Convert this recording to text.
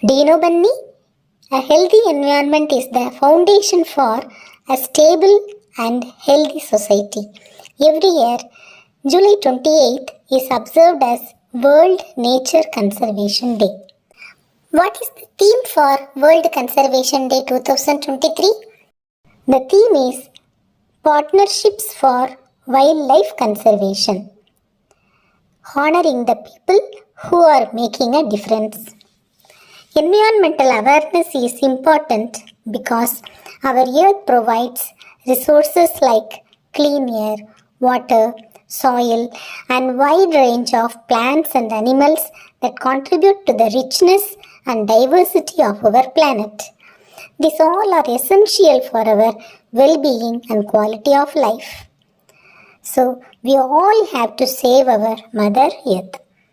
Do you know, Bunny? A healthy environment is the foundation for a stable and healthy society. Every year, July 28th is observed as World Nature Conservation Day. What is the theme for World Conservation Day 2023? The theme is Partnerships for Wildlife Conservation, honoring the people who are making a difference. Environmental awareness is important because our earth provides resources like clean air, water, soil, and wide range of plants and animals that contribute to the richness and diversity of our planet. These all are essential for our well-being and quality of life. So, we all have to save our Mother Earth.